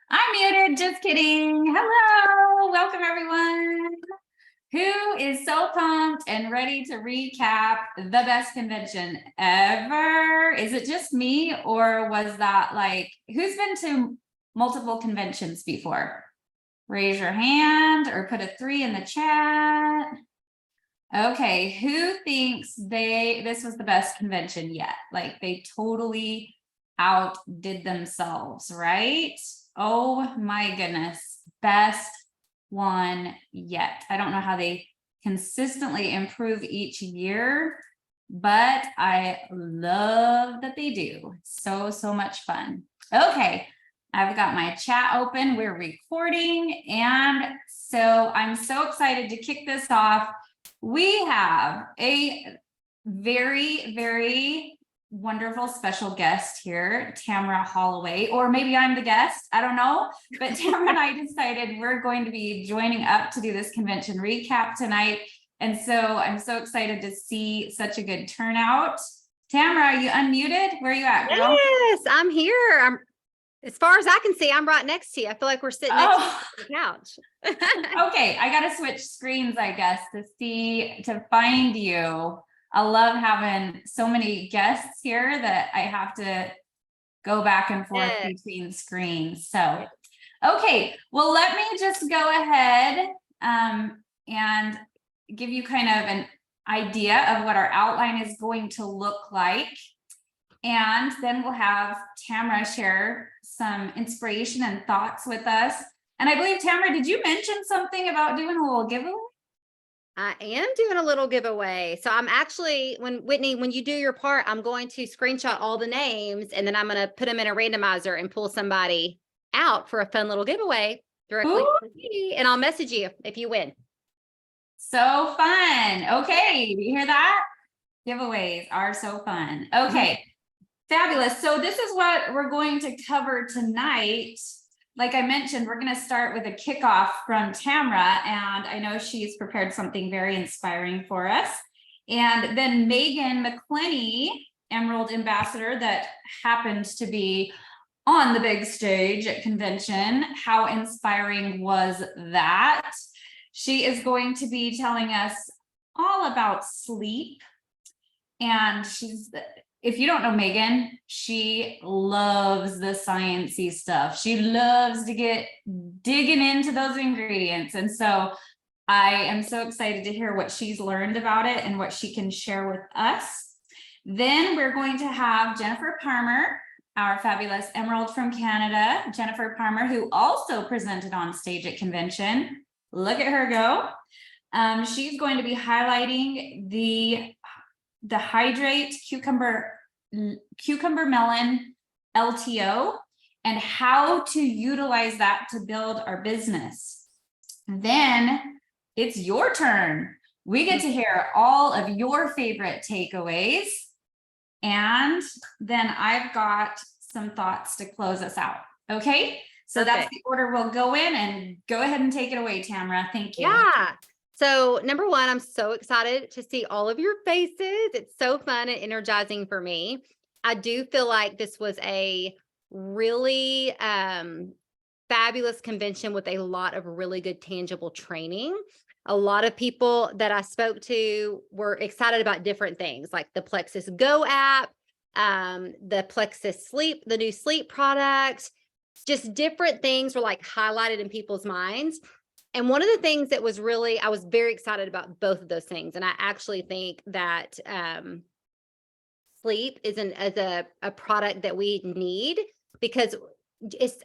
I'm muted, just kidding. Hello, welcome everyone. Who is so pumped and ready to recap the best convention ever? Is it just me, or was that like, who's been to multiple conventions before? Raise your hand or put a 3 in the chat. Okay, who thinks this was the best convention yet? Like they totally outdid themselves, right? Oh my goodness, best one yet. I don't know how they consistently improve each year, but I love that they do. So much fun. Okay, I've got my chat open. We're recording, and so I'm so excited to kick this off. We have a very wonderful special guest here, Tamara Holloway, or maybe I'm the guest, I don't know, but Tamara and I decided we're going to be joining up to do this convention recap tonight, and so I'm so excited to see such a good turnout. Tamara, are you unmuted? Where are you at, girl? Yes, I'm here. As far as I can see, I'm right next to you. I feel like we're sitting next to the couch. Okay, I gotta switch screens, I guess, to find you. I love having so many guests here that I have to go back and forth between screens. So, okay, well, let me just go ahead and give you kind of an idea of what our outline is going to look like. And then we'll have Tamara share some inspiration and thoughts with us. And I believe, Tamara, did you mention something about doing a little giveaway? I am doing a little giveaway. So I'm actually, Whitney, when you do your part, I'm going to screenshot all the names, and then I'm going to put them in a randomizer and pull somebody out for a fun little giveaway directly to me, and I'll message you if you win. So fun. Okay, you hear that? Giveaways are so fun. Okay, fabulous. So this is what we're going to cover tonight. Like I mentioned, we're going to start with a kickoff from Tamara, and I know she's prepared something very inspiring for us. And then Megan McClenny, Emerald Ambassador, that happened to be on the big stage at convention. How inspiring was that? She is going to be telling us all about sleep. And if you don't know Megan, she loves the sciencey stuff. She loves to get digging into those ingredients. And so I am so excited to hear what she's learned about it and what she can share with us. Then we're going to have Jennifer Palmer, our fabulous Emerald from Canada, Jennifer Palmer, who also presented on stage at convention. Look at her go. She's going to be highlighting the Hydrate Cucumber Melon LTO and how to utilize that to build our business. Then it's your turn. We get to hear all of your favorite takeaways. And then I've got some thoughts to close us out. Okay, so that's the order we'll go in, and go ahead and take it away, Tamara. Thank you. Yeah. So number one, I'm so excited to see all of your faces. It's so fun and energizing for me. I do feel like this was a really fabulous convention with a lot of really good tangible training. A lot of people that I spoke to were excited about different things, like the Plexus Go app, the Plexus Sleep, the new sleep product, just different things were like highlighted in people's minds. And one of the things that was really, I was very excited about both of those things. And I actually think that sleep is a product that we need, because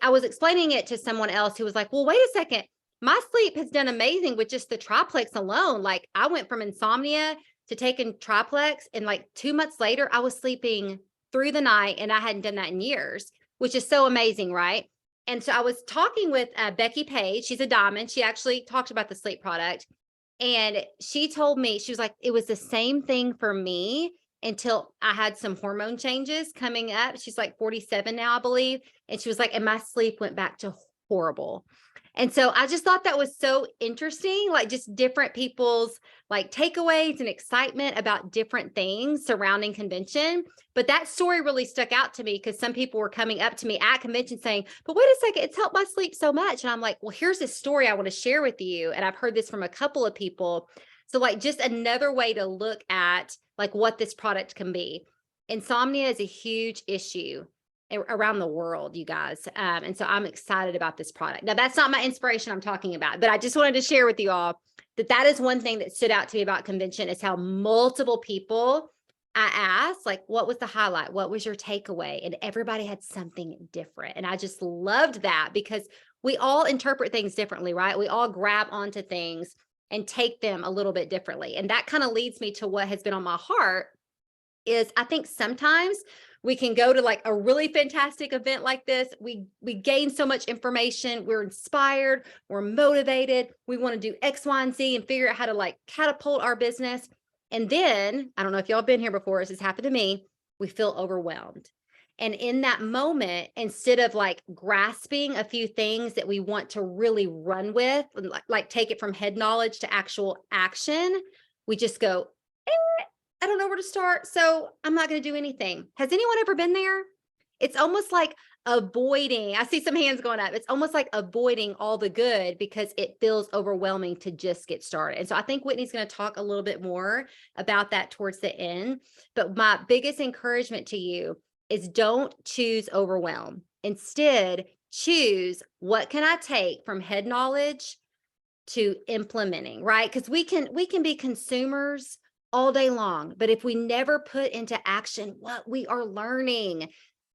I was explaining it to someone else who was like, well, wait a second, my sleep has done amazing with just the triplex alone. Like I went from insomnia to taking triplex, and like 2 months later, I was sleeping through the night, and I hadn't done that in years, which is so amazing, right? And so I was talking with Becky Page. She's a diamond. She actually talked about the sleep product. And she told me, she was like, it was the same thing for me until I had some hormone changes coming up. She's like 47 now, I believe. And she was like, and my sleep went back to horrible. And so I just thought that was so interesting, like just different people's like takeaways and excitement about different things surrounding convention. But that story really stuck out to me because some people were coming up to me at convention saying, but wait a second, it's helped my sleep so much. And I'm like, well, here's this story I want to share with you. And I've heard this from a couple of people. So like just another way to look at like what this product can be. Insomnia is a huge issue around the world, you guys. And so I'm excited about this product. Now, that's not my inspiration I'm talking about, but I just wanted to share with you all that is one thing that stood out to me about convention is how multiple people I asked, like, what was the highlight? What was your takeaway? And everybody had something different. And I just loved that because we all interpret things differently, right? We all grab onto things and take them a little bit differently. And that kind of leads me to what has been on my heart is I think sometimes we can go to like a really fantastic event like this. We gain so much information. We're inspired. We're motivated. We want to do X, Y, and Z and figure out how to like catapult our business. And then, I don't know if y'all have been here before, this has happened to me, we feel overwhelmed. And in that moment, instead of like grasping a few things that we want to really run with, and like take it from head knowledge to actual action, we just go, I don't know where to start, so I'm not going to do anything. Has anyone ever been there? It's almost like avoiding. I see some hands going up. It's almost like avoiding all the good because it feels overwhelming to just get started. And so I think Whitney's going to talk a little bit more about that towards the end. But my biggest encouragement to you is don't choose overwhelm. Instead, choose what can I take from head knowledge to implementing, right? Because we can be consumers all day long, but if we never put into action what we are learning,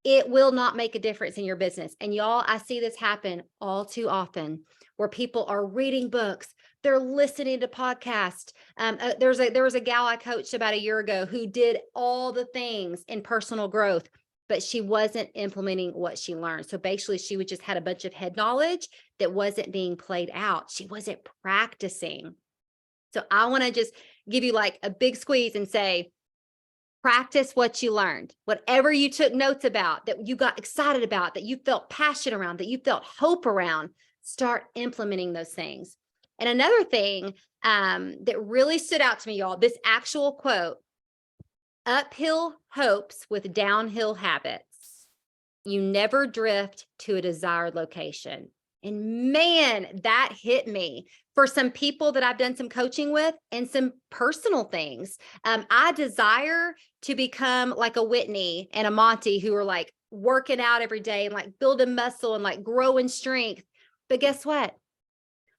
it will not make a difference in your business. And y'all, I see this happen all too often where people are reading books, they're listening to podcasts. There was a gal I coached about a year ago who did all the things in personal growth, but she wasn't implementing what she learned. So basically she would just had a bunch of head knowledge that wasn't being played out. She wasn't practicing. So I want to just give you like a big squeeze and say, practice what you learned, whatever you took notes about, that you got excited about, that you felt passionate around, that you felt hope around, start implementing those things. And another thing that really stood out to me, y'all, this actual quote, uphill hopes with downhill habits. You never drift to a desired location. And man, that hit me for some people that I've done some coaching with and some personal things. I desire to become like a Whitney and a Monty who are like working out every day and like building muscle and like growing strength. But guess what?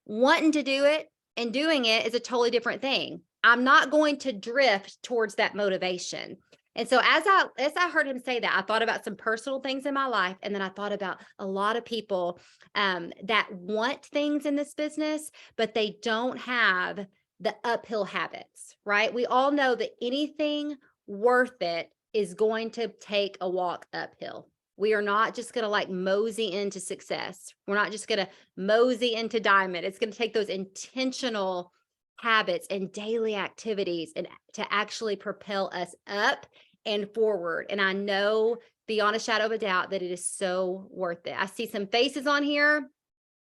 Wanting to do it and doing it is a totally different thing. I'm not going to drift towards that motivation. And so as I heard him say that, I thought about some personal things in my life. And then I thought about a lot of people that want things in this business, but they don't have the uphill habits, right? We all know that anything worth it is going to take a walk uphill. We are not just going to like mosey into success. We're not just going to mosey into diamond. It's going to take those intentional habits and daily activities and to actually propel us up and forward. And I know beyond a shadow of a doubt that it is so worth it. I see some faces on here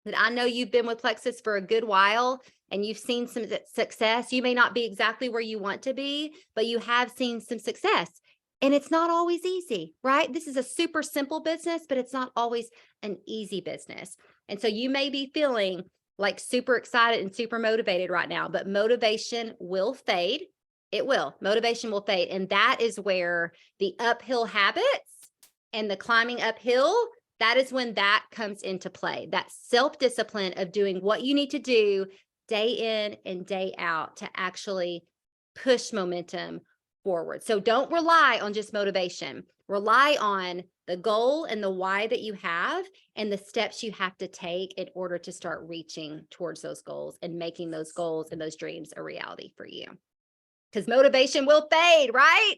that I know you've been with Plexus for a good while and you've seen some success. You may not be exactly where you want to be, but you have seen some success. And it's not always easy, right? This is a super simple business, but it's not always an easy business. And so you may be feeling like super excited and super motivated right now, but motivation will fade. It will. Motivation will fade. And that is where the uphill habits and the climbing uphill, that is when that comes into play. That self-discipline of doing what you need to do day in and day out to actually push momentum forward. So don't rely on just motivation. Rely on the goal and the why that you have and the steps you have to take in order to start reaching towards those goals and making those goals and those dreams a reality for you. because motivation will fade, right?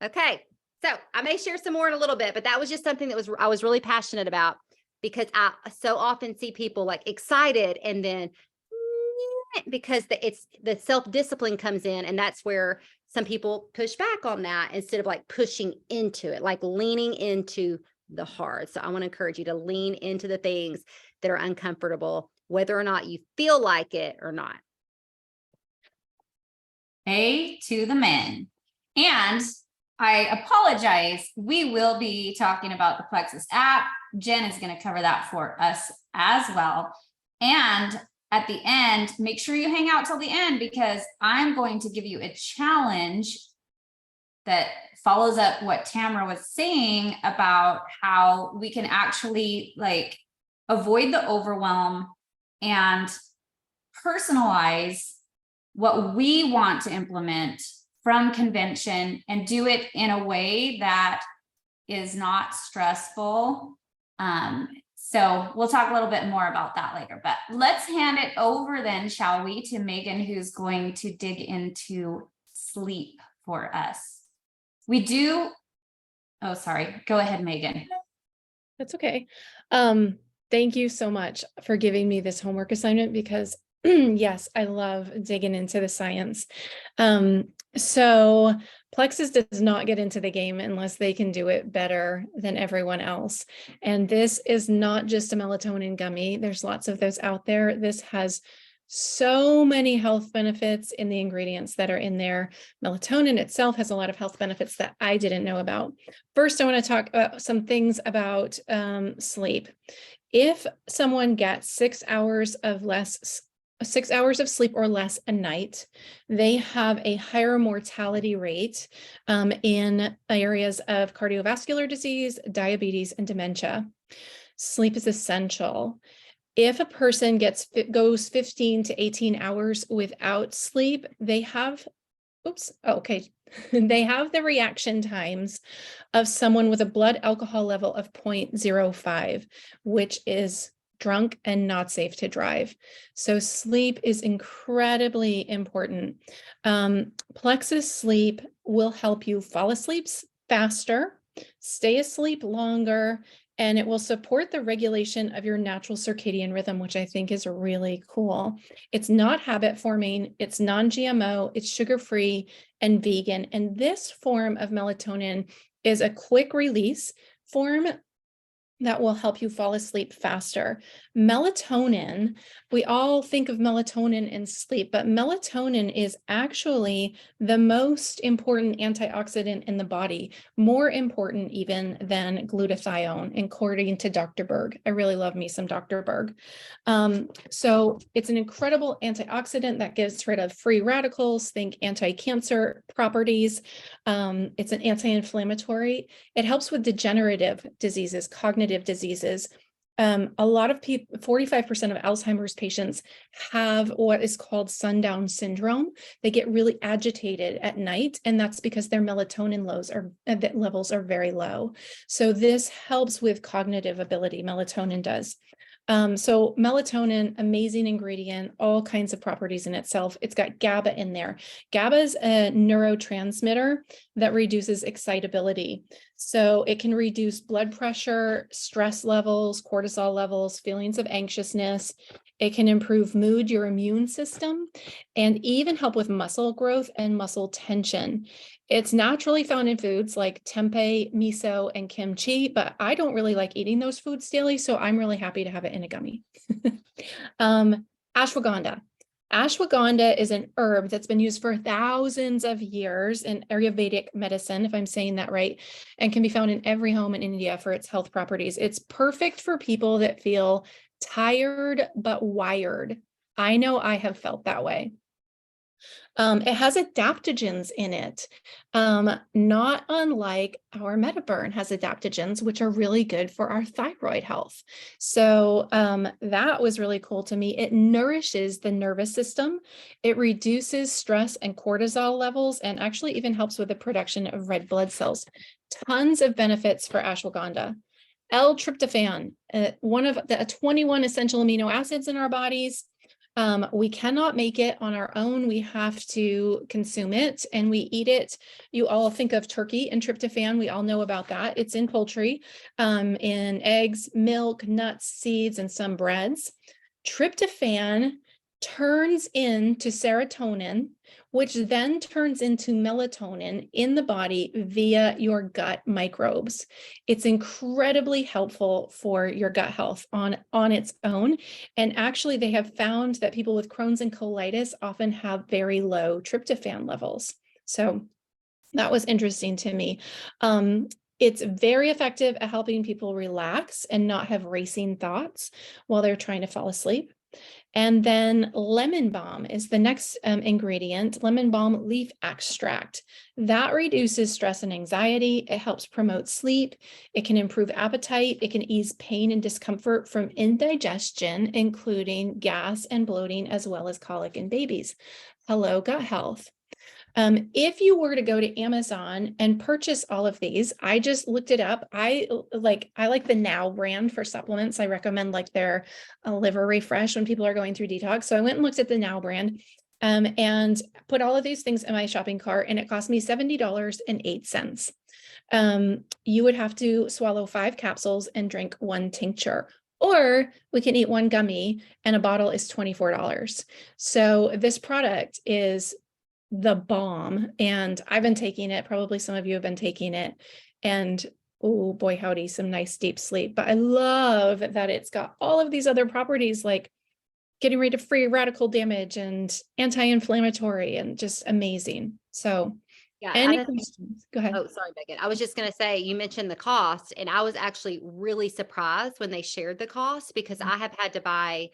Okay. So I may share some more in a little bit, but that was just something that I was really passionate about, because I so often see people like excited and then because it's the self-discipline comes in, and that's where some people push back on that instead of like pushing into it, like leaning into the hard. So I want to encourage you to lean into the things that are uncomfortable, whether or not you feel like it or not. A to the men. And I apologize. We will be talking about the Plexus app. Jen is going to cover that for us as well. And at the end, make sure you hang out till the end, because I'm going to give you a challenge that follows up what Tamara was saying about how we can actually like avoid the overwhelm and personalize what we want to implement from convention and do it in a way that is not stressful. So we'll talk a little bit more about that later, but let's hand it over then, shall we, to Megan, who's going to dig into sleep for us. We do. Oh, sorry. Go ahead, Megan. That's okay. Thank you so much for giving me this homework assignment, because yes, I love digging into the science. So Plexus does not get into the game unless they can do it better than everyone else. And this is not just a melatonin gummy. There's lots of those out there. This has so many health benefits in the ingredients that are in there. Melatonin itself has a lot of health benefits that I didn't know about. First, I want to talk about some things about sleep. If someone gets 6 hours of 6 hours of sleep or less a night, they have a higher mortality rate in areas of cardiovascular disease, diabetes, and dementia. Sleep is essential. If a person goes 15 to 18 hours without sleep, they have, they have the reaction times of someone with a blood alcohol level of 0.05, which is drunk and not safe to drive. So sleep is incredibly important. Plexus Sleep will help you fall asleep faster, stay asleep longer, and it will support the regulation of your natural circadian rhythm, which I think is really cool. It's not habit forming, it's non-GMO, it's sugar-free and vegan. And this form of melatonin is a quick release form that will help you fall asleep faster. Melatonin, we all think of melatonin in sleep, but melatonin is actually the most important antioxidant in the body, more important even than glutathione, according to Dr. Berg. I really love me some Dr. Berg. So it's an incredible antioxidant that gets rid of free radicals, think anti-cancer properties. It's an anti-inflammatory. It helps with degenerative diseases, cognitive diseases. A lot of people, 45% of Alzheimer's patients have what is called sundown syndrome. They get really agitated at night, and that's because their melatonin levels are very low. So this helps with cognitive ability, melatonin does. So melatonin, amazing ingredient, all kinds of properties in itself. It's got GABA in there. GABA is a neurotransmitter that reduces excitability. So it can reduce blood pressure, stress levels, cortisol levels, feelings of anxiousness. It can improve mood, your immune system, and even help with muscle growth and muscle tension. It's naturally found in foods like tempeh, miso, and kimchi, but I don't really like eating those foods daily, so I'm really happy to have it in a gummy. Ashwagandha. Ashwagandha is an herb that's been used for thousands of years in Ayurvedic medicine, if I'm saying that right, and can be found in every home in India for its health properties. It's perfect for people that feel tired but wired. I know I have felt that way. It has adaptogens in it, not unlike our Metaburn has adaptogens, which are really good for our thyroid health. So that was really cool to me. It nourishes the nervous system. It reduces stress and cortisol levels, and actually even helps with the production of red blood cells. Tons of benefits for ashwagandha. L-tryptophan, one of the 21 essential amino acids in our bodies. We cannot make it on our own. We have to consume it and we eat it. You all think of turkey and tryptophan. We all know about that. It's in poultry, in eggs, milk, nuts, seeds, and some breads. Tryptophan turns into serotonin, which then turns into melatonin in the body via your gut microbes. It's incredibly helpful for your gut health on its own. And actually, they have found that people with Crohn's and colitis often have very low tryptophan levels. So that was interesting to me. It's very effective at helping people relax and not have racing thoughts while they're trying to fall asleep. And then lemon balm is the next ingredient, lemon balm leaf extract. That reduces stress and anxiety. It helps promote sleep. It can improve appetite. It can ease pain and discomfort from indigestion, including gas and bloating, as well as colic in babies. Hello, gut health. If you were to go to Amazon and purchase all of these, I just looked it up. I like the Now brand for supplements. I recommend like their liver refresh when people are going through detox. So I went and looked at the Now brand and put all of these things in my shopping cart, and it cost me $70.08. You would have to swallow 5 capsules and drink 1 tincture. Or we can eat 1 gummy and a bottle is $24. So this product is the bomb, and I've been taking it. Probably some of you have been taking it, and oh boy, howdy, some nice deep sleep. But I love that it's got all of these other properties like getting rid of free radical damage and anti-inflammatory and just amazing. So Yeah. any questions? Go ahead. Oh, sorry, Megan. I was just going to say, you mentioned the cost, and I was actually really surprised when they shared the cost, because I have had to buy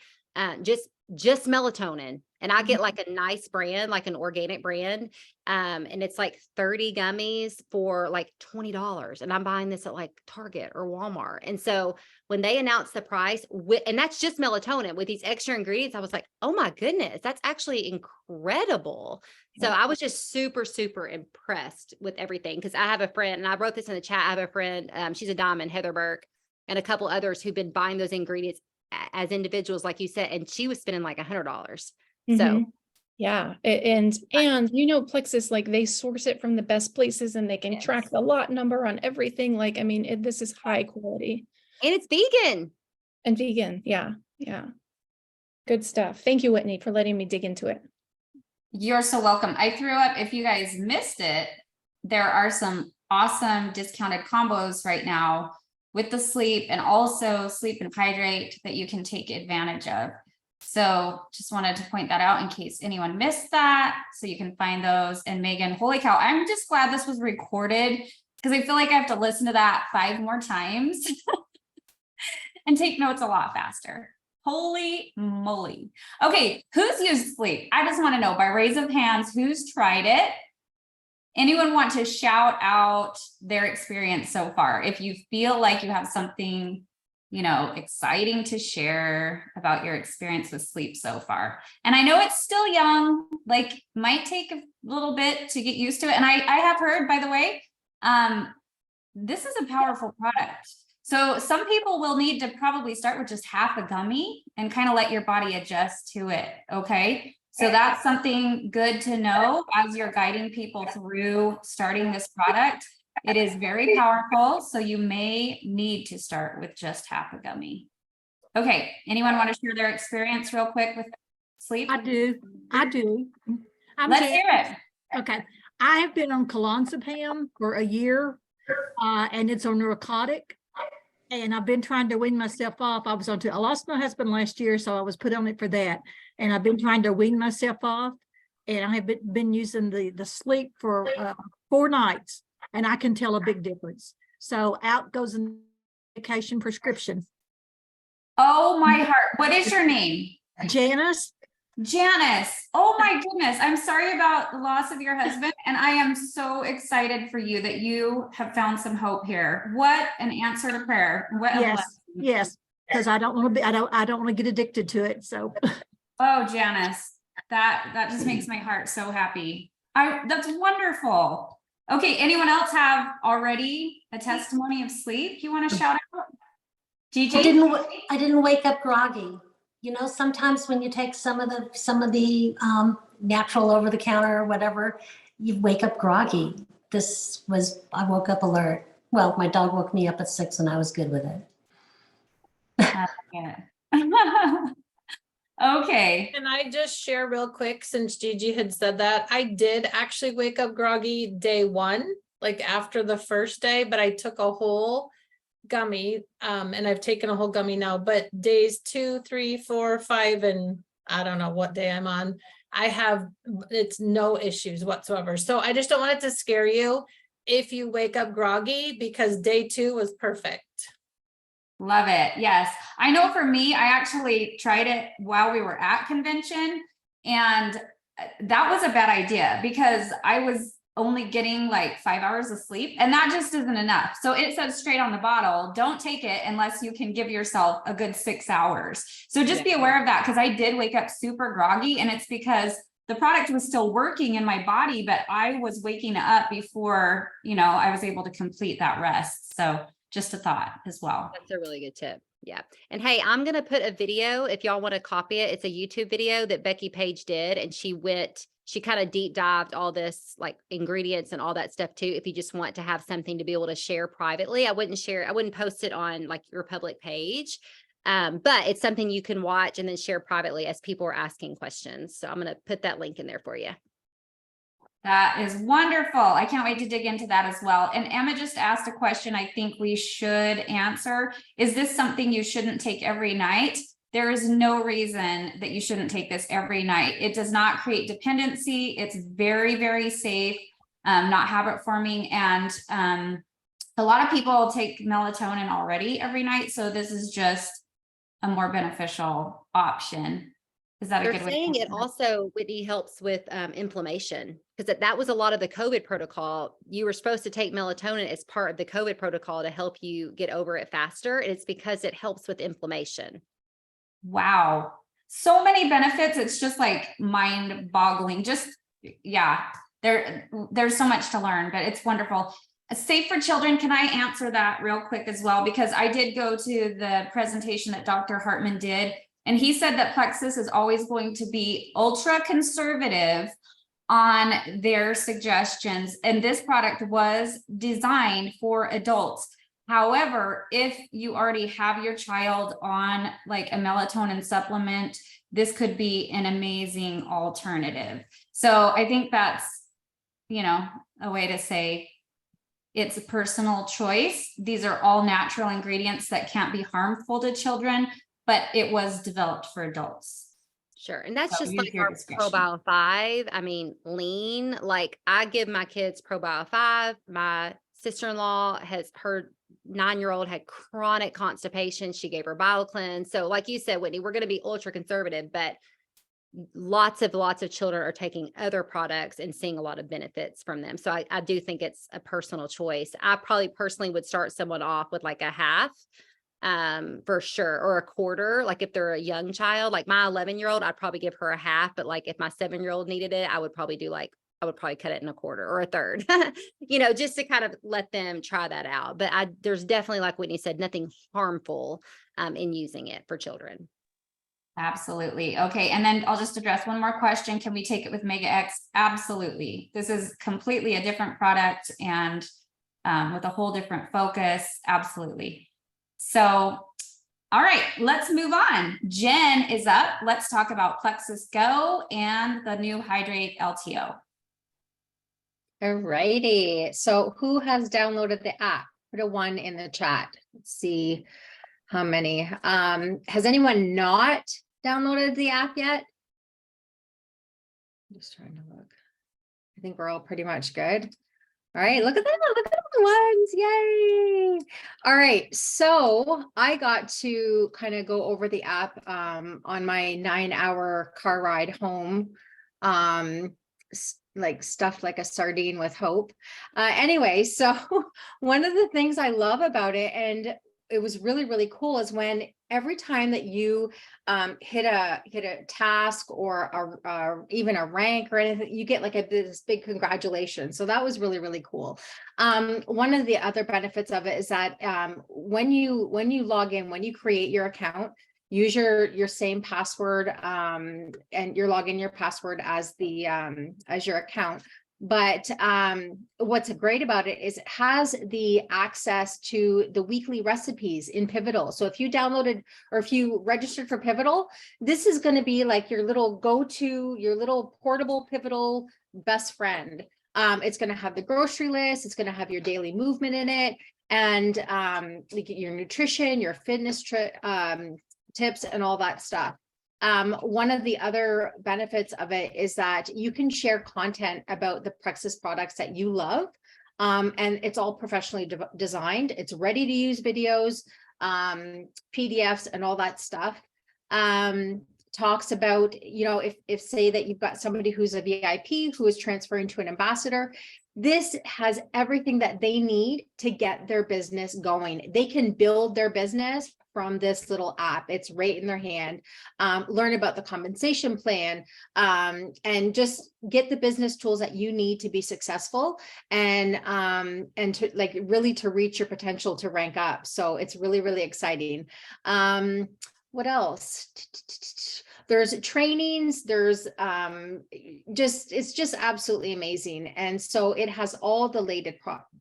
just melatonin, and I get like a nice brand, like an organic brand. And it's like 30 gummies for like $20. And I'm buying this at like Target or Walmart. And so when they announced the price and that's just melatonin with these extra ingredients, I was like, oh my goodness, that's actually incredible. So I was just super, super impressed with everything. Cause I have a friend, and I wrote this in the chat. I have a friend, she's a diamond, Heather Burke, and a couple others who've been buying those ingredients as individuals, like you said, and she was spending like $100. So yeah. And you know, Plexus, like they source it from the best places and they can track the lot number on everything. Like, I mean, this is high quality. And it's vegan. And vegan. Yeah. Yeah. Good stuff. Thank you, Whitney, for letting me dig into it. You're so welcome. I threw up, if you guys missed it, there are some awesome discounted combos right now with the sleep and also sleep and hydrate that you can take advantage of. So just wanted to point that out in case anyone missed that. So you can find those. And Megan, holy cow, I'm just glad this was recorded, because I feel like I have to listen to that 5 more times and take notes a lot faster. Holy moly. Okay, who's used sleep? I just want to know by raise of hands, who's tried it? Anyone want to shout out their experience so far? If you feel like you have something, you know, exciting to share about your experience with sleep so far. And I know it's still young, like might take a little bit to get used to it. And I have heard, by the way, this is a powerful product. So some people will need to probably start with just half a gummy and kind of let your body adjust to it. Okay. So that's something good to know as you're guiding people through starting this product. It is very powerful, so you may need to start with just half a gummy. Okay, anyone want to share their experience real quick with sleep? I do. Let's hear it. Okay. I have been on clonazepam for a year, and it's a narcotic. And I've been trying to wean myself off. I lost my husband last year, so I was put on it for that. And I've been trying to wean myself off. And I have been using the sleep for 4 nights, and I can tell a big difference. So out goes a medication prescription. Oh my heart. What is your name? Janice. Oh my goodness. I'm sorry about the loss of your husband. And I am so excited for you that you have found some hope here. What an answer to prayer. What a blessing. Yes. Because I don't want to get addicted to it. So oh, Janice, that just makes my heart so happy. That's wonderful. Okay, anyone else have already a testimony of sleep you want to shout out? Gigi? I didn't wake up groggy. you know, sometimes when you take some of the natural over the counter or whatever, you wake up groggy. I woke up alert. Well, my dog woke me up at 6 and I was good with it. Yeah. Okay. Can I just share real quick, since Gigi had said that, I did actually wake up groggy day 1, like after the first day, but I took a whole gummy, and I've taken a whole gummy now, but days 2, 3, 4, 5, and I don't know what day I'm on, it's no issues whatsoever. So I just don't want it to scare you if you wake up groggy, because day 2 was perfect. Love it. Yes. I know for me, I actually tried it while we were at convention, and that was a bad idea because I was only getting like 5 hours of sleep, and that just isn't enough. So it says straight on the bottle, don't take it unless you can give yourself a good 6 hours. So just be aware of that, because I did wake up super groggy, and it's because the product was still working in my body, but I was waking up before, I was able to complete that rest. So just a thought as well. That's a really good tip. Yeah. And hey, I'm going to put a video if y'all want to copy it. It's a YouTube video that Becky Page did, and she kind of deep dived all this like ingredients and all that stuff too. If you just want to have something to be able to share privately, I wouldn't post it on like your public page. But it's something you can watch and then share privately as people are asking questions. So I'm going to put that link in there for you. That is wonderful. I can't wait to dig into that as well. And Emma just asked a question I think we should answer. Is this something you shouldn't take every night? There is no reason that you shouldn't take this every night. It does not create dependency. It's very, very safe, not habit forming. And a lot of people take melatonin already every night. So this is just a more beneficial option. Is that a good way? Saying it also, Whitney, helps with inflammation, because that was a lot of the COVID protocol. You were supposed to take melatonin as part of the COVID protocol to help you get over it faster. And it's because it helps with inflammation. Wow. So many benefits. It's just like mind boggling. There's so much to learn, but it's wonderful. Safe for children. Can I answer that real quick as well? Because I did go to the presentation that Dr. Hartman did, and he said that Plexus is always going to be ultra conservative on their suggestions. And this product was designed for adults. However, if you already have your child on like a melatonin supplement, this could be an amazing alternative. So I think that's, a way to say it's a personal choice. These are all natural ingredients that can't be harmful to children, but it was developed for adults. Sure. And that's So just use like your our discretion. ProBio 5. I mean, lean, like I give my kids ProBio 5. My sister-in-law her 9-year-old had chronic constipation. She gave her BioCleanse. So like you said, Whitney, we're going to be ultra conservative, but lots of children are taking other products and seeing a lot of benefits from them. So I do think it's a personal choice. I probably personally would start someone off with like a half for sure, or a quarter. Like if they're a young child, like my 11-year-old, I'd probably give her a half, but like if my 7-year-old needed it, I would probably cut it in a quarter or a third, just to kind of let them try that out. But there's definitely, like Whitney said, nothing harmful in using it for children. Absolutely. Okay. And then I'll just address one more question. Can we take it with Mega X? Absolutely. This is completely a different product and with a whole different focus. Absolutely. So, all right, let's move on. Jen is up. Let's talk about Plexus Go and the new Hydrate LTO. All righty. So who has downloaded the app? Put a 1 in the chat. Let's see how many. Has anyone not downloaded the app yet? I'm just trying to look. I think we're all pretty much good. All right, look at them. Look at the ones. Yay. All right. So I got to kind of go over the app on my 9-hour car ride home. Like stuffed like a sardine with hope. Anyway, so one of the things I love about it, and it was really, really cool, is when every time that you hit a task or even a rank or anything, you get like this big congratulations. So that was really, really cool. One of the other benefits of it is that when you log in, when you create your account, use your same password, and your login, your password as the as your account. But what's great about it is it has the access to the weekly recipes in Pivotal. So if you downloaded or if you registered for Pivotal, this is going to be like your little go-to, your little portable Pivotal best friend. It's going to have the grocery list. It's going to have your daily movement in it, and like your nutrition, your fitness tips, and all that stuff. One of the other benefits of it is that you can share content about the Plexus products that you love. And it's all professionally designed. It's ready to use videos, PDFs, and all that stuff. Talks about, you know, if say that you've got somebody who's a VIP who is transferring to an ambassador, this has everything that they need to get their business going. They can build their business from this little app. It's right in their hand. Learn about the compensation plan, and just get the business tools that you need to be successful, and to like really to reach your potential to rank up. So it's really, really exciting. What else? There's trainings, there's it's just absolutely amazing. And so it has all the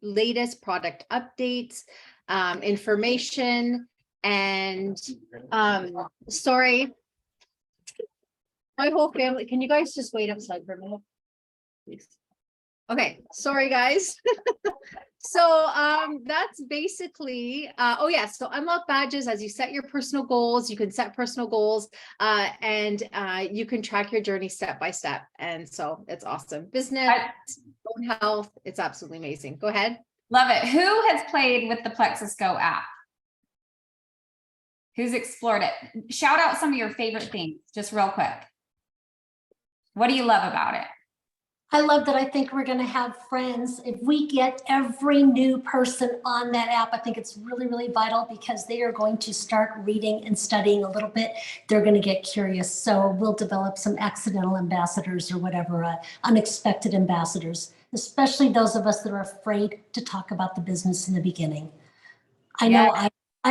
latest product updates, information, and sorry, my whole family, can you guys just wait outside for a minute, please? Okay, sorry guys. So that's basically oh yeah, so unlock badges as you set your personal goals. You can set personal goals, and you can track your journey step by step, and so it's awesome. Business, own health, it's absolutely amazing. Go ahead. Love it. Who has played with the Plexus Go app? Who's explored it? Shout out some of your favorite things, just real quick. What do you love about it? I love that. I think we're going to have friends. If we get every new person on that app, I think it's really, really vital, because they are going to start reading and studying a little bit. They're going to get curious. So we'll develop some accidental ambassadors or whatever, unexpected ambassadors, especially those of us that are afraid to talk about the business in the beginning. I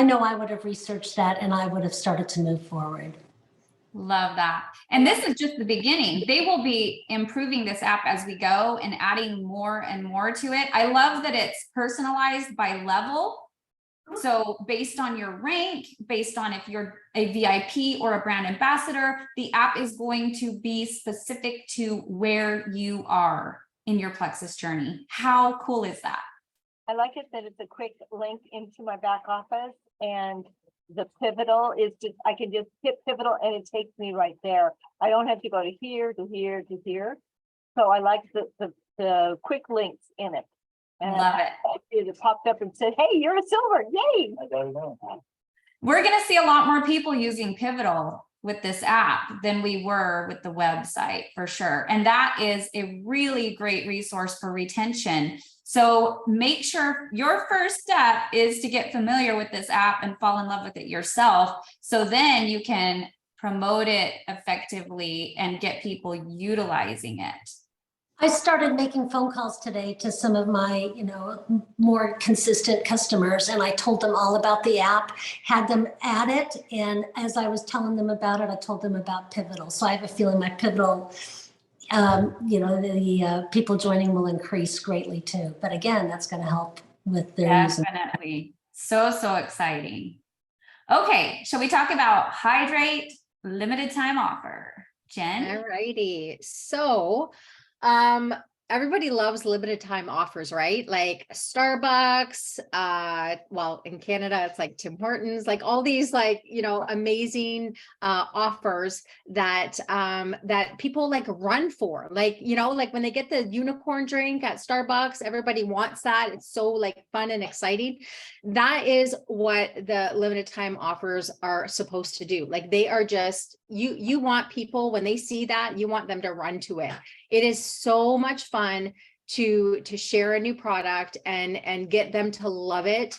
know I would have researched that, and I would have started to move forward. Love that. And this is just the beginning. They will be improving this app as we go and adding more and more to it. I love that it's personalized by level. So based on your rank, based on if you're a VIP or a brand ambassador, the app is going to be specific to where you are in your Plexus journey. How cool is that? I like it that it's a quick link into my back office, and the Pivotal is just, I can just hit Pivotal and it takes me right there. I don't have to go to here, to here, to here. So I like the quick links in it. And Love it. It popped up and said, hey, you're a silver, yay. We're going to see a lot more people using Pivotal with this app than we were with the website, for sure. And that is a really great resource for retention. So make sure your first step is to get familiar with this app and fall in love with it yourself. So then you can promote it effectively and get people utilizing it. I started making phone calls today to some of my, more consistent customers, and I told them all about the app, had them add it. And as I was telling them about it, I told them about Pivotal. So I have a feeling my Pivotal, the people joining will increase greatly too. But again, that's going to help with their using. Definitely. So exciting. Okay. Shall we talk about Hydrate limited time offer? Jen? All righty. So, everybody loves limited time offers, right? Like Starbucks, well, in Canada, it's like Tim Hortons, like all these amazing offers that that people like run for, like when they get the unicorn drink at Starbucks, everybody wants that. It's so like fun and exciting. That is what the limited time offers are supposed to do. Like they are just, you want people, when they see that, you want them to run to it. It is so much fun to share a new product and get them to love it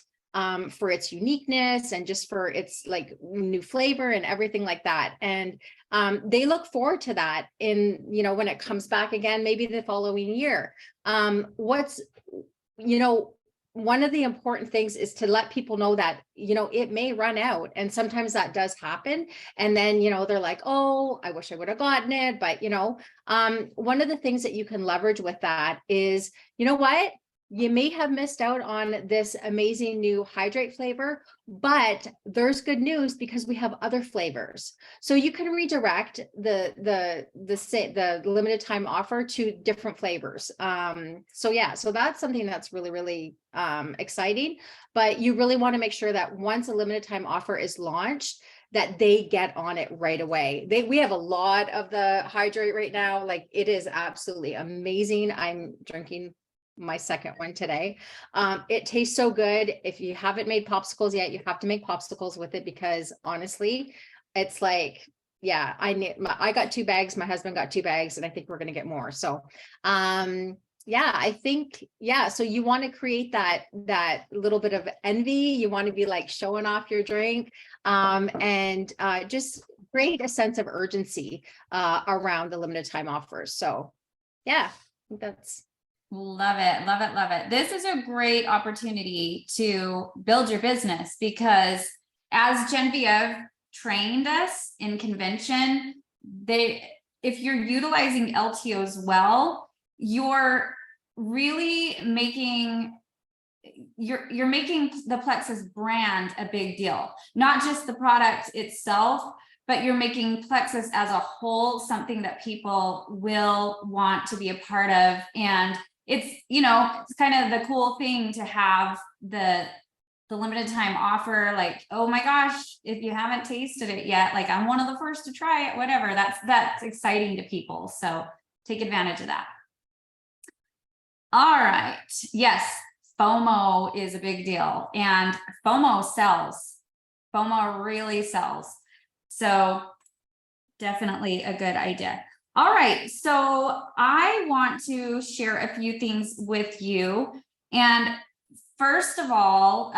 for its uniqueness and just for its like new flavor and everything like that. And they look forward to that in, when it comes back again, maybe the following year. one of the important things is to let people know that, you know, it may run out, and sometimes that does happen. And then, you know, they're like, oh, I wish I would have gotten it. But, you know, one of the things that you can leverage with that is, you know what? You may have missed out on this amazing new Hydrate flavor, but there's good news because we have other flavors. So you can redirect the limited time offer to different flavors. So yeah, so that's something that's really, really exciting. But you really want to make sure that once a limited time offer is launched, that they get on it right away. We have a lot of the Hydrate right now. Like, it is absolutely amazing. I'm drinking my second one today. It tastes so good. If you haven't made popsicles yet, you have to make popsicles with it, because honestly, it's like, yeah, I got 2 bags. My husband got 2 bags, and I think we're going to get more. So, yeah, I think, yeah. So you want to create that little bit of envy. You want to be like showing off your drink, and just create a sense of urgency around the limited time offers. So yeah, I think that's. Love it, love it, love it. This is a great opportunity to build your business, because as Genevieve trained us in convention, if you're utilizing LTOs well, you're really making you're making the Plexus brand a big deal, not just the product itself, but you're making Plexus as a whole something that people will want to be a part of. And it's, you know, it's kind of the cool thing to have the limited time offer, like, oh my gosh, if you haven't tasted it yet, like, I'm one of the first to try it, whatever. That's exciting to people. So take advantage of that. All right. Yes, FOMO is a big deal, and FOMO sells. FOMO really sells. So definitely a good idea. All right, so I want to share a few things with you. And first of all,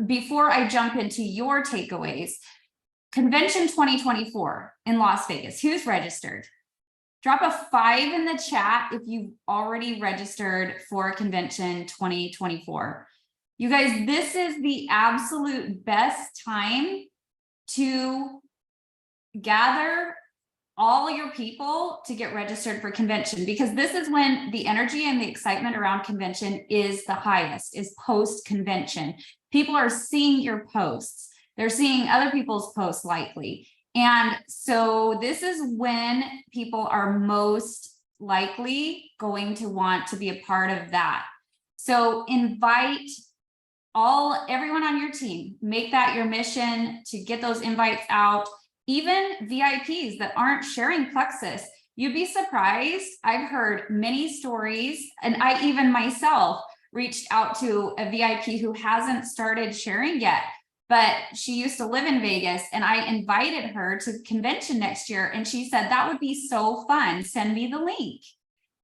before I jump into your takeaways, Convention 2024 in Las Vegas, who's registered? Drop a 5 in the chat if you've already registered for Convention 2024. You guys, this is the absolute best time to gather all your people to get registered for convention, because this is when the energy and the excitement around convention is the highest, is post-convention. People are seeing your posts. They're seeing other people's posts likely. And so this is when people are most likely going to want to be a part of that. So invite everyone on your team, make that your mission to get those invites out. Even VIPs that aren't sharing Plexus, you'd be surprised. I've heard many stories, and I even myself reached out to a VIP who hasn't started sharing yet, but she used to live in Vegas, and I invited her to convention next year, and she said, that would be so fun. Send me the link.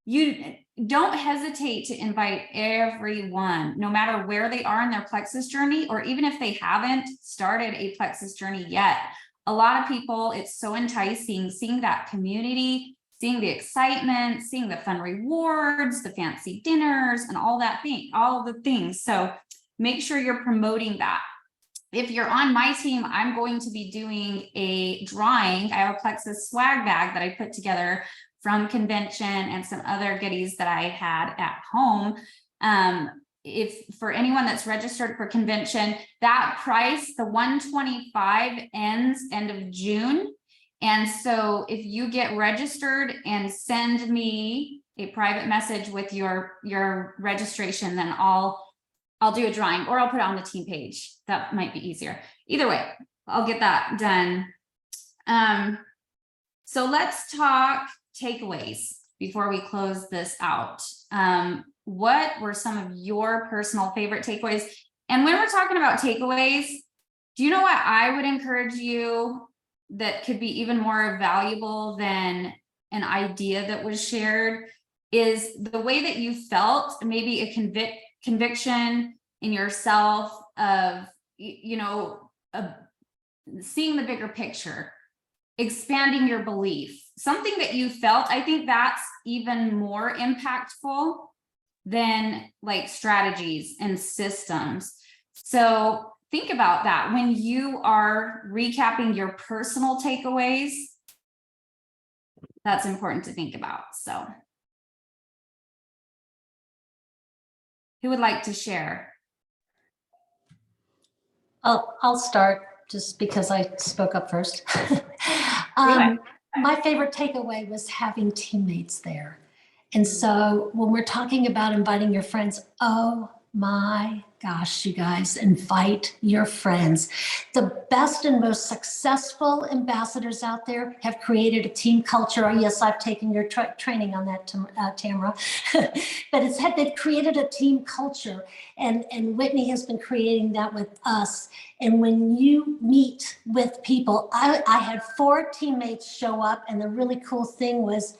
You don't hesitate to invite everyone, no matter where they are in their Plexus journey, or even if they haven't started a Plexus journey yet. A lot of people, it's so enticing seeing that community, seeing the excitement, seeing the fun rewards, the fancy dinners, and all the things. So make sure you're promoting that. If you're on my team, I'm going to be doing a drawing. I have a Plexus swag bag that I put together from convention and some other goodies that I had at home. If for anyone that's registered for convention, that price, the $125 ends end of June. And so if you get registered and send me a private message with your registration, then I'll do a drawing, or I'll put it on the team page. That might be easier. Either way, I'll get that done. So let's talk takeaways before we close this out. What were some of your personal favorite takeaways? And when we're talking about takeaways, do you know what I would encourage you that could be even more valuable than an idea that was shared, is the way that you felt, maybe a conviction in yourself of, seeing the bigger picture, expanding your belief, something that you felt. I think that's even more impactful than like strategies and systems. So think about that when you are recapping your personal takeaways. That's important to think about. So who would like to share? I'll start just because I spoke up first. My favorite takeaway was having teammates there. And so when we're talking about inviting your friends, oh my gosh, you guys, invite your friends. The best and most successful ambassadors out there have created a team culture. Yes, I've taken your training on that, Tamara. But they've created a team culture, and Whitney has been creating that with us. And when you meet with people, I had 4 teammates show up, and the really cool thing was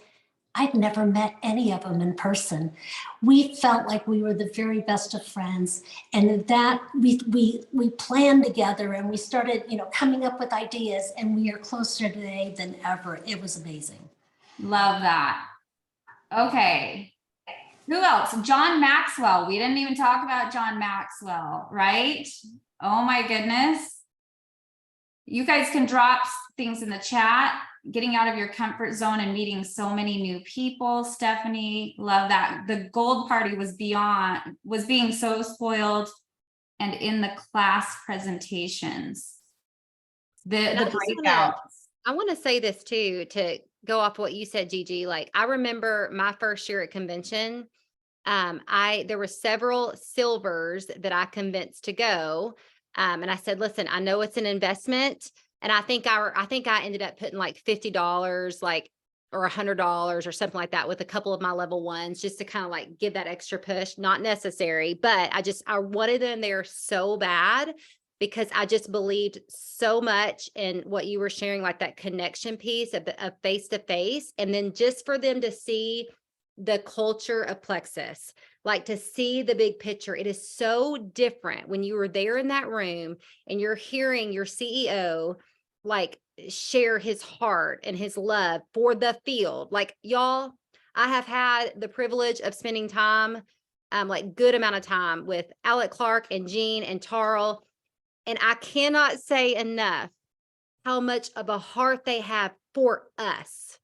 I'd never met any of them in person. We felt like we were the very best of friends, and that we planned together, and we started, coming up with ideas, and we are closer today than ever. It was amazing. Love that. Okay. Who else? John Maxwell. We didn't even talk about John Maxwell, right? Oh my goodness. You guys can drop things in the chat. Getting out of your comfort zone and meeting so many new people. Stephanie, love that. The gold party was being so spoiled, and in the class presentations. The breakouts. I want to say this too, to go off what you said, Gigi. Like, I remember my first year at convention. There were several silvers that I convinced to go. And I said, listen, I know it's an investment. And I think I ended up putting like $50, or $100 or something like that with a couple of my level ones, just to kind of like give that extra push. Not necessary, but I wanted them there so bad, because I just believed so much in what you were sharing, like that connection piece of face to face. And then just for them to see the culture of Plexus, like to see the big picture. It is so different when you were there in that room and you're hearing your CEO like share his heart and his love for the field. Like, y'all, I have had the privilege of spending time, like good amount of time with Alec Clark and Jean and Tarl. And I cannot say enough how much of a heart they have for us,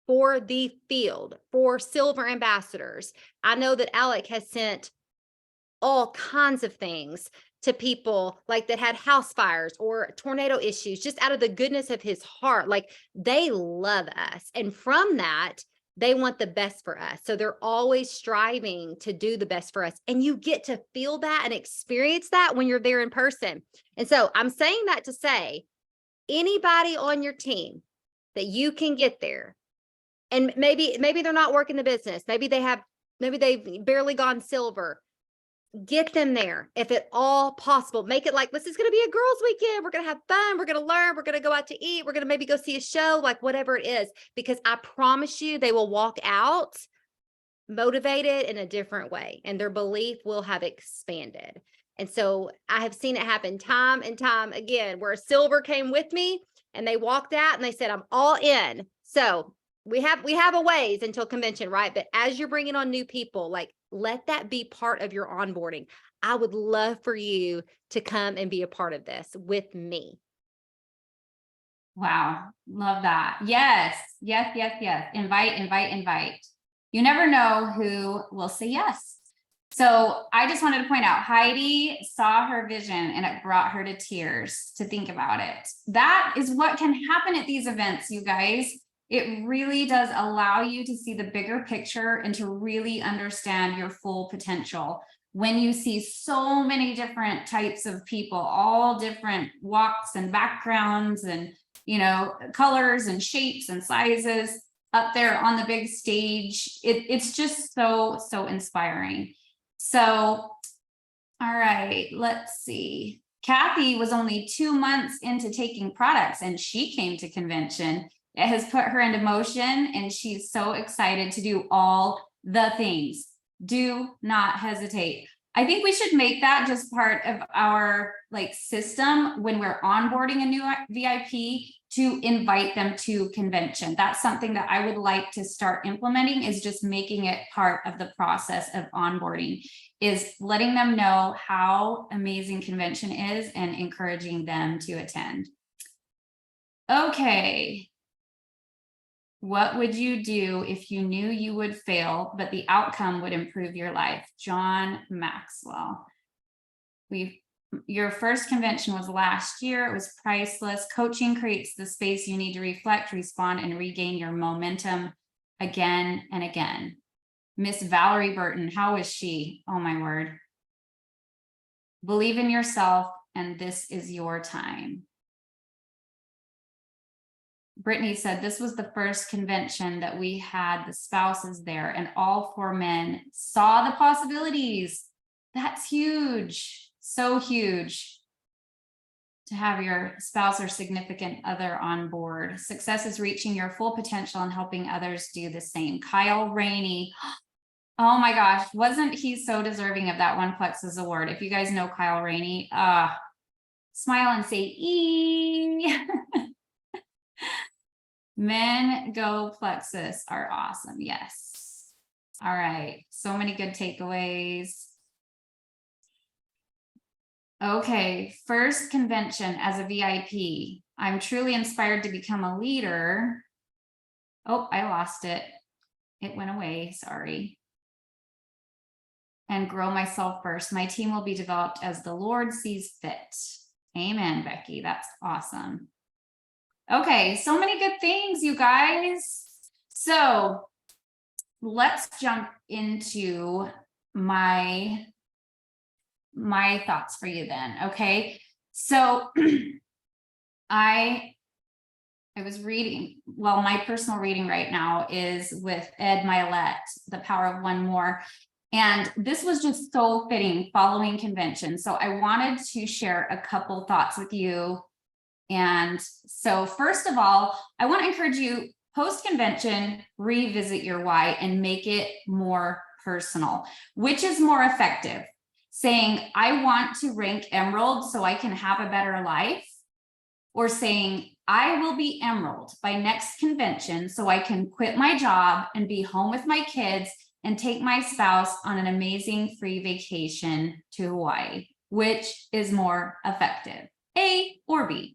for the field, for silver ambassadors. I know that Alec has sent all kinds of things to people like that had house fires or tornado issues, just out of the goodness of his heart. Like, they love us. And from that, they want the best for us. So they're always striving to do the best for us. And you get to feel that and experience that when you're there in person. And so I'm saying that to say, anybody on your team that you can get there, and maybe they're not working the business, maybe they've barely gone silver, get them there if at all possible. Make it like, this is going to be a girls' weekend. We're going to have fun. We're going to learn. We're going to go out to eat. We're going to maybe go see a show, like whatever it is, because I promise you they will walk out motivated in a different way, and their belief will have expanded. And so I have seen it happen time and time again, where a silver came with me and they walked out and they said, I'm all in. So we have a ways until convention, right? But as you're bringing on new people, like, let that be part of your onboarding. I would love for you to come and be a part of this with me. Wow. Love that. Yes. Invite. You never know who will say yes. So I just wanted to point out, Heidi saw her vision and it brought her to tears to think about it. That is what can happen at these events, you guys. It really does allow you to see the bigger picture and to really understand your full potential. When you see so many different types of people, all different walks and backgrounds and, colors and shapes and sizes up there on the big stage, it's just so inspiring. So, all right, let's see. Kathy was only 2 months into taking products and she came to convention. It has put her into motion and she's so excited to do all the things. Do not hesitate. I think we should make that just part of our like system when we're onboarding a new VIP to invite them to convention. That's something that I would like to start implementing, is just making it part of the process of onboarding, is letting them know how amazing convention is and encouraging them to attend. Okay. What would you do if you knew you would fail, but the outcome would improve your life? John Maxwell. Your first convention was last year. It was priceless. Coaching creates the space you need to reflect, respond, and regain your momentum again and again. Miss Valerie Burton, how is she? Oh my word. Believe in yourself, and this is your time. Brittany said this was the first convention that we had the spouses there, and all 4 men saw the possibilities. That's huge. So huge to have your spouse or significant other on board. Success is reaching your full potential and helping others do the same. Kyle Rainey. Oh my gosh, wasn't he so deserving of that one Plexus award? If you guys know Kyle Rainey, smile and say E. Men Go Plexus are awesome. Yes. All right. So many good takeaways. Okay. First convention as a VIP. I'm truly inspired to become a leader. Oh, I lost it. It went away. Sorry. And grow myself first. My team will be developed as the Lord sees fit. Amen, Becky. That's awesome. Okay, so many good things, you guys. So let's jump into my thoughts for you then. Okay, so I was reading, well, my personal reading right now is with Ed Milet, The Power of One More. And this was just so fitting following convention. So I wanted to share a couple thoughts with you. And so first of all, I want to encourage you, post-convention, revisit your why and make it more personal. Which is more effective? Saying, I want to rank Emerald so I can have a better life? Or saying, I will be Emerald by next convention so I can quit my job and be home with my kids and take my spouse on an amazing free vacation to Hawaii? Which is more effective, A or B?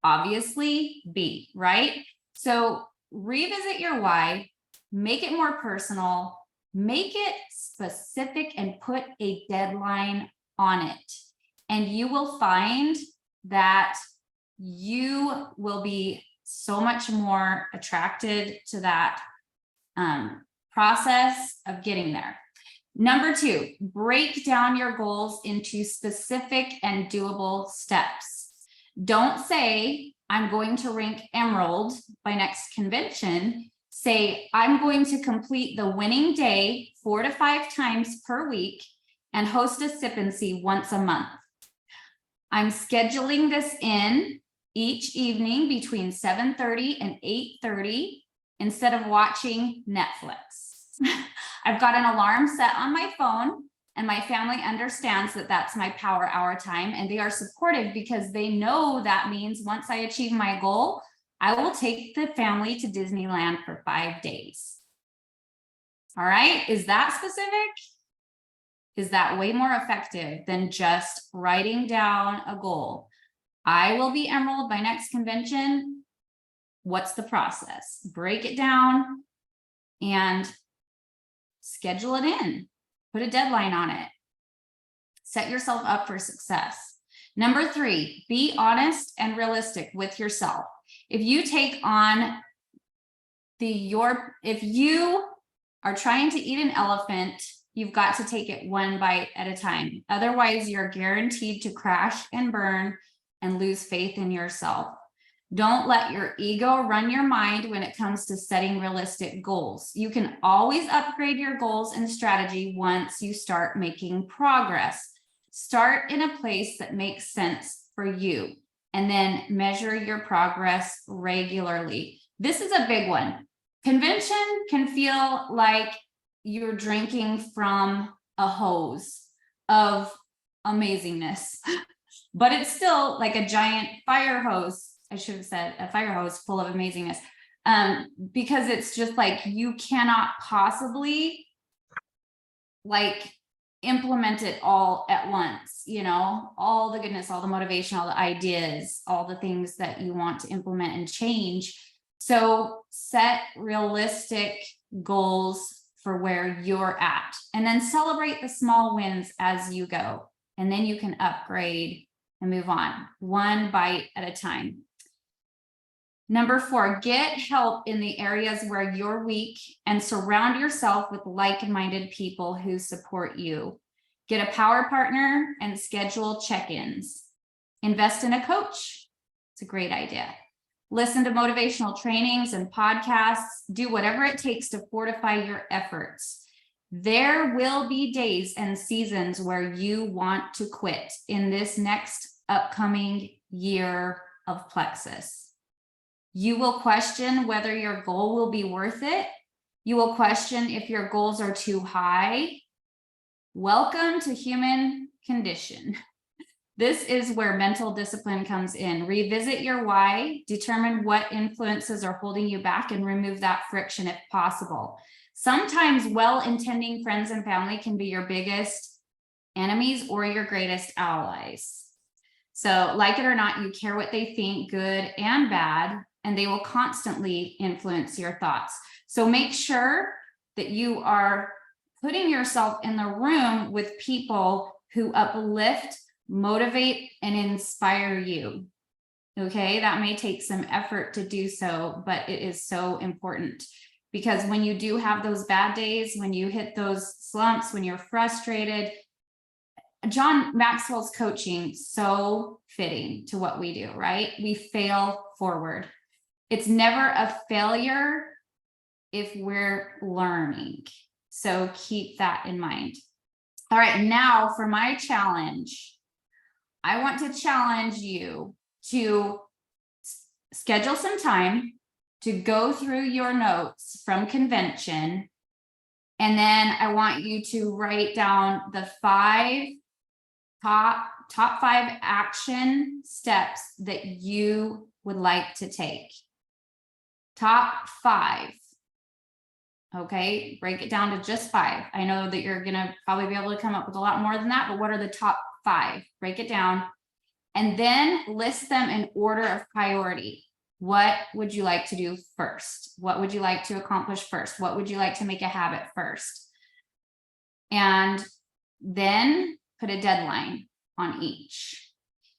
Obviously B, right? So revisit your why, make it more personal, make it specific, and put a deadline on it. And you will find that you will be so much more attracted to that process of getting there. Number 2, break down your goals into specific and doable steps. Don't say, I'm going to rank Emerald by next convention. Say, I'm going to complete the winning day 4 to 5 times per week and host a sip and see once a month. I'm scheduling this in each evening between 7:30 and 8:30 instead of watching Netflix. I've got an alarm set on my phone, and my family understands that that's my power hour time, and they are supportive because they know that means once I achieve my goal, I will take the family to Disneyland for 5 days. All right, is that specific? Is that way more effective than just writing down a goal? I will be Emerald by next convention. What's the process? Break it down and schedule it in. Put a deadline on it. Set yourself up for success. Number 3, be honest and realistic with yourself. If you take on if you are trying to eat an elephant, you've got to take it one bite at a time. Otherwise, you're guaranteed to crash and burn and lose faith in yourself. Don't let your ego run your mind when it comes to setting realistic goals. You can always upgrade your goals and strategy once you start making progress. Start in a place that makes sense for you, and then measure your progress regularly. This is a big one. Convention can feel like you're drinking from a hose. of amazingness, but it's still like a giant fire hose. I should have said a fire hose full of amazingness. Because it's just like, you cannot possibly like implement it all at once, you know, all the goodness, all the motivation, all the ideas, all the things that you want to implement and change. So set realistic goals for where you're at, and then celebrate the small wins as you go. And then you can upgrade and move on one bite at a time. Number 4, get help in the areas where you're weak and surround yourself with like-minded people who support you. Get a power partner and schedule check-ins. Invest in a coach. It's a great idea. Listen to motivational trainings and podcasts. Do whatever it takes to fortify your efforts. There will be days and seasons where you want to quit in this next upcoming year of Plexus. You will question whether your goal will be worth it. You will question if your goals are too high. Welcome to human condition. This is where mental discipline comes in. Revisit your why, determine what influences are holding you back, and remove that friction if possible. Sometimes well-intending friends and family can be your biggest enemies or your greatest allies. So like it or not, you care what they think, good and bad, and they will constantly influence your thoughts. So make sure that you are putting yourself in the room with people who uplift, motivate, and inspire you. Okay, that may take some effort to do so, but it is so important, because when you do have those bad days, when you hit those slumps, when you're frustrated, John Maxwell's coaching, so fitting to what we do, right? We fail forward. It's never a failure if we're learning. So keep that in mind. All right, now for my challenge. I want to challenge you to schedule some time to go through your notes from convention. And then I want you to write down the top 5 action steps that you would like to take. Top 5. Okay, break it down to just 5. I know that you're gonna probably be able to come up with a lot more than that, but what are the top 5? Break it down and then list them in order of priority. What would you like to do first? What would you like to accomplish first? What would you like to make a habit first? And then put a deadline on each.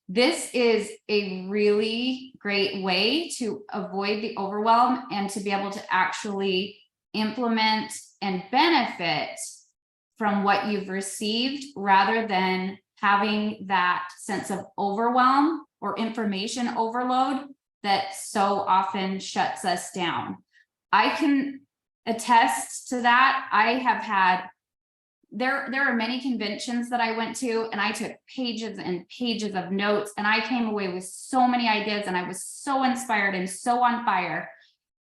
This is a really great way to avoid the overwhelm and to be able to actually implement and benefit from what you've received, rather than having that sense of overwhelm or information overload that so often shuts us down. I can attest to that. I have had, there are many conventions that I went to, and I took pages and pages of notes, and I came away with so many ideas, and I was so inspired and so on fire.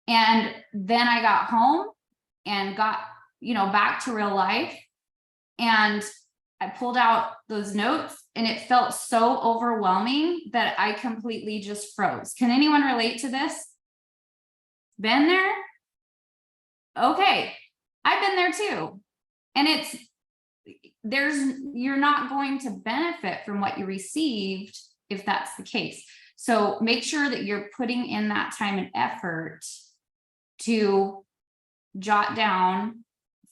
And then I got home and got, back to real life, and I pulled out those notes, and it felt so overwhelming that I completely just froze. Can anyone relate to this? Been there? Okay, I've been there too. And you're not going to benefit from what you received if that's the case. So make sure that you're putting in that time and effort to jot down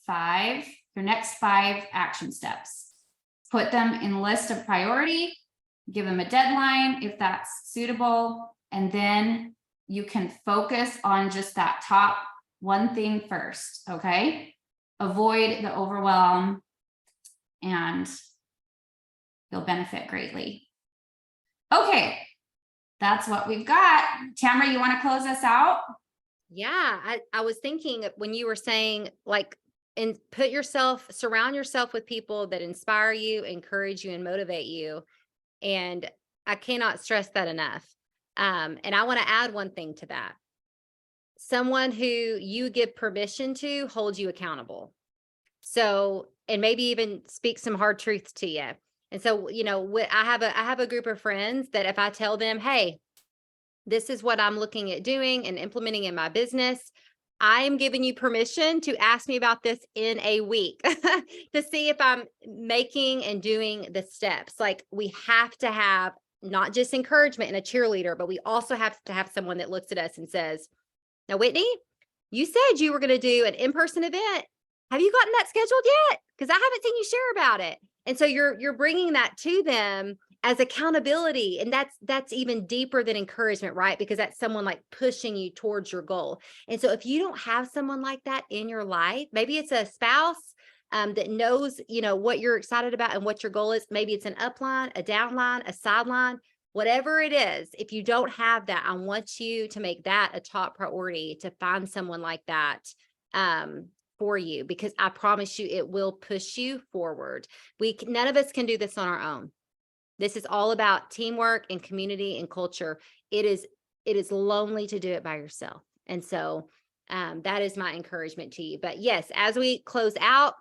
your next 5 action steps. Put them in list of priority, give them a deadline if that's suitable, and then you can focus on just that top one thing first, okay? Avoid the overwhelm and you'll benefit greatly. Okay, that's what we've got. Tamara, you want to close us out? Yeah, I was thinking when you were saying and surround yourself with people that inspire you, encourage you, and motivate you. And I cannot stress that enough. And I want to add one thing to that. Someone who you give permission to hold you accountable. So, and maybe even speak some hard truths to you. And so, you know, I have a group of friends that if I tell them, hey, this is what I'm looking at doing and implementing in my business, I am giving you permission to ask me about this in a week to see if I'm making and doing the steps. Like, we have to have not just encouragement and a cheerleader, but we also have to have someone that looks at us and says, now, Whitney, you said you were going to do an in-person event. Have you gotten that scheduled yet? Because I haven't seen you share about it. And so you're bringing that to them as accountability. And that's even deeper than encouragement, right? Because that's someone like pushing you towards your goal. And so if you don't have someone like that in your life, maybe it's a spouse that knows, you know, what you're excited about and what your goal is. Maybe it's an upline, a downline, a sideline, whatever it is. If you don't have that, I want you to make that a top priority, to find someone like that for you, because I promise you, it will push you forward. None of us can do this on our own. This is all about teamwork and community and culture. It is lonely to do it by yourself. And so that is my encouragement to you. But yes, as we close out,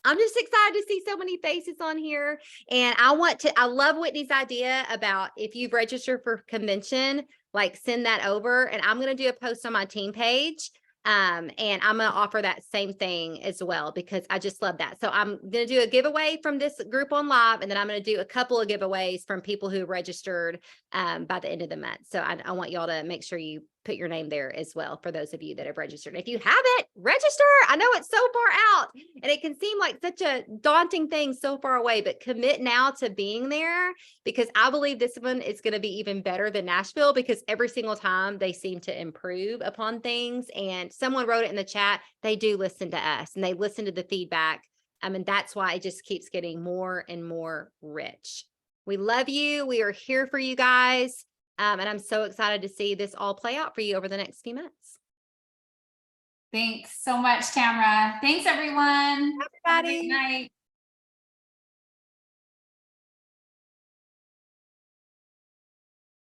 I'm just excited to see so many faces on here. And I love Whitney's idea about if you've registered for convention, like send that over. And I'm going to do a post on my team page. And I'm going to offer that same thing as well, because I just love that. So I'm going to do a giveaway from this group on live, and then I'm going to do a couple of giveaways from people who registered by the end of the month. So I want y'all to make sure you put your name there as well, for those of you that have registered. If you haven't, register. I know it's so far out and it can seem like such a daunting thing so far away, but commit now to being there, because I believe this one is going to be even better than Nashville, because every single time they seem to improve upon things. And someone wrote it in the chat, they do listen to us and they listen to the feedback. And that's why it just keeps getting more and more rich. We love you. We are here for you guys. And I'm so excited to see this all play out for you over the next few months. Thanks so much, Tamara. Thanks, everyone. Everybody. Have a great night.